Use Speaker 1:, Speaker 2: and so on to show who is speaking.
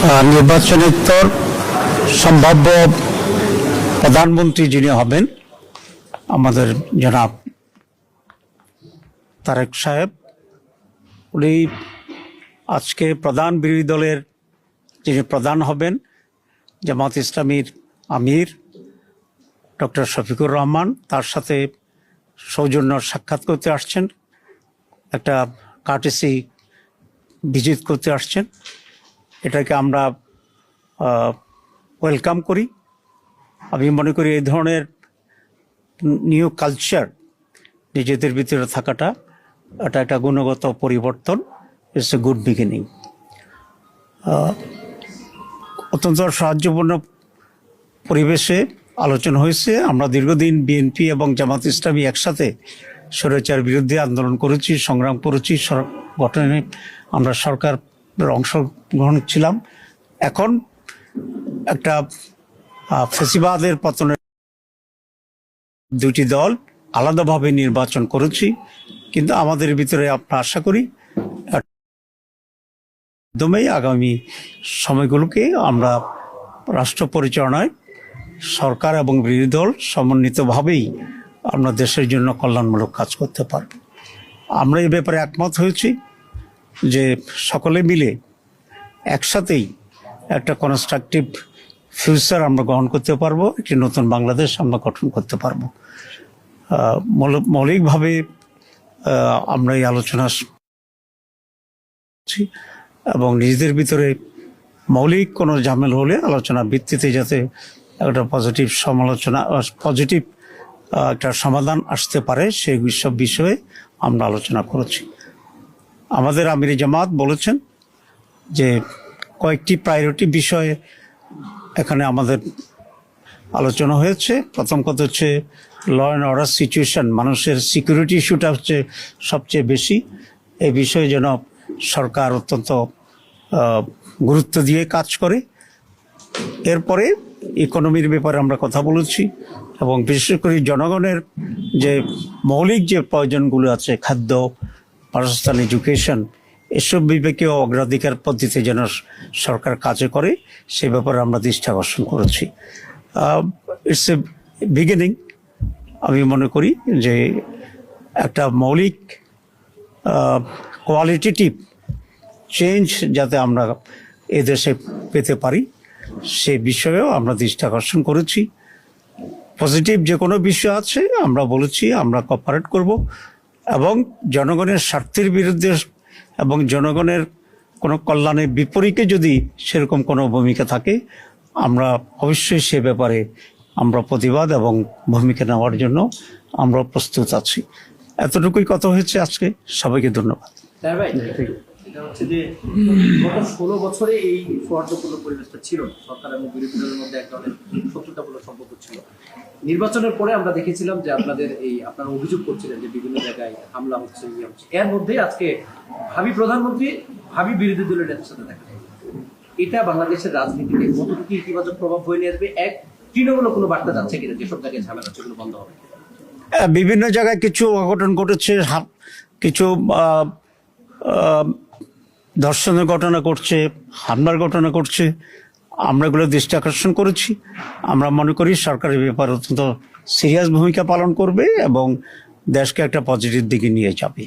Speaker 1: নির্বাচনোত্তর সম্ভাব্য প্রধানমন্ত্রী যিনি হবেন আমাদের জনাব তারেক সাহেব, উনি আজকে প্রধান বিরোধী দলের যিনি প্রধান হবেন জামাত ইসলামীর আমির ডক্টর শফিকুর রহমান, তার সাথে সৌজন্য সাক্ষাৎ করতে আসছেন, একটা কার্টেসি ভিজিট করতে আসছেন। এটাকে আমরা ওয়েলকাম করি। আমি মনে করি এই ধরনের নিউ কালচার নিজেদের ভিতরে থাকাটা এটা একটা গুণগত পরিবর্তন। It's a good beginning. অত্যন্ত সাহায্যপূর্ণ পরিবেশে আলোচনা হয়েছে। আমরা দীর্ঘদিন বিএনপি এবং জামাত ইসলামী একসাথে স্বৈরাচার বিরুদ্ধে আন্দোলন করেছি, সংগ্রাম করেছি, গঠনে আমরা সরকারের অংশগ্রহণ ছিলাম। এখন একটা ফ্যাসিবাদের পতনের দুইটি দল আলাদাভাবে নির্বাচন করেছি, কিন্তু আমাদের ভিতরে আমরা আশা করি মাধ্যমেই আগামী সময়গুলোকে আমরা রাষ্ট্র পরিচালনায় সরকার এবং বিরোধী দল সমন্বিতভাবেই আমরা দেশের জন্য কল্যাণমূলক কাজ করতে পারব। আমরা এই ব্যাপারে একমত হয়েছি যে সকলে মিলে একসাথেই একটা কনস্ট্রাকটিভ ফিউচার আমরা গ্রহণ করতে পারবো, একটি নতুন বাংলাদেশ আমরা গঠন করতে পারবো। মৌলিকভাবে আমরা এই আলোচনা এবং নিজেদের ভিতরে মৌলিক কোনো ঝামেলা হলে আলোচনার ভিত্তিতে যাতে একটা পজিটিভ একটা সমাধান আসতে পারে সেই সব বিষয়ে আমরা আলোচনা করেছি। আমাদের আমির জামাত বলেছেন যে কয়েকটি প্রায়োরিটি বিষয়ে এখানে আমাদের আলোচনা হয়েছে। প্রথম কথা হচ্ছে ল অ্যান্ড অর্ডার সিচুয়েশন, মানুষের সিকিউরিটি ইস্যুটা হচ্ছে সবচেয়ে বেশি। এই বিষয়ে যেন সরকার অত্যন্ত গুরুত্ব দিয়ে কাজ করে। এরপরে ইকোনমির ব্যাপারে আমরা কথা বলেছি এবং বিশেষ করে জনগণের যে মৌলিক যে প্রয়োজনগুলো আছে, খাদ্য, বাসস্থান, এডুকেশন, এসব বিবেকেও অগ্রাধিকার পদ্ধতিতে যেন সরকার কাজে করে সে ব্যাপারে আমরা দৃষ্টি আকর্ষণ করেছি। It's a beginning. আমি মনে করি যে একটা মৌলিক কোয়ালিটেটিভ চেঞ্জ যাতে আমরা এদেশে পেতে পারি সে বিষয়েও আমরা দৃষ্টি আকর্ষণ করেছি। পজিটিভ যে কোনো বিষয় আছে আমরা বলেছি আমরা কোঅপারেট করব এবং জনগণের স্বার্থের বিরুদ্ধে এবং জনগণের কোনো কল্যাণের বিপরীতে যদি সেরকম কোনো ভূমিকা থাকে আমরা অবশ্যই সে ব্যাপারে আমরা প্রতিবাদ এবং ভূমিকা নেওয়ার জন্য আমরা প্রস্তুত আছি। এতটুকুই কথা হয়েছে আজকে। সবাইকে ধন্যবাদ।
Speaker 2: এটা হচ্ছে যে গত 16 বছরে এই সৌহার্দ্যপূর্ণ পরিবেশটা ছিল না। সরকার এবং বিরোধী দলের মধ্যে এক ধরনের শত্রুতাপূর্ণ সম্পর্ক ছিল। নির্বাচনের পরে আমরা দেখেছিলাম যে আপনারা অভিযোগ করছিলেন যে বিভিন্ন জায়গায় হামলা হচ্ছে, ইয়ে হচ্ছে। এর মধ্যে আজকে ভাবি প্রধানমন্ত্রী ভাবি বিরোধী দলের নেতার সাথে দেখা যায়। এটা বাংলাদেশের রাজনীতিতে কতটুকু ইতিবাচক প্রভাব বয়ে নিয়ে আসবে? এক তৃণমূল কোনো বার্তা যাচ্ছে কিনা যেসব জায়গায় ঝামেলা হচ্ছে এগুলো বন্ধ হবে?
Speaker 1: বিভিন্ন জায়গায় কিছু অঘটন ঘটেছে, কিছু ধর্ষণের ঘটনা ঘটছে, হামলার ঘটনা ঘটছে। আমরা এগুলো দৃষ্টি আকর্ষণ করেছি। আমরা মনে করি সরকারের ব্যাপারে অত্যন্ত সিরিয়াস ভূমিকা পালন করবে এবং দেশকে একটা পজিটিভ দিকে নিয়ে যাবে।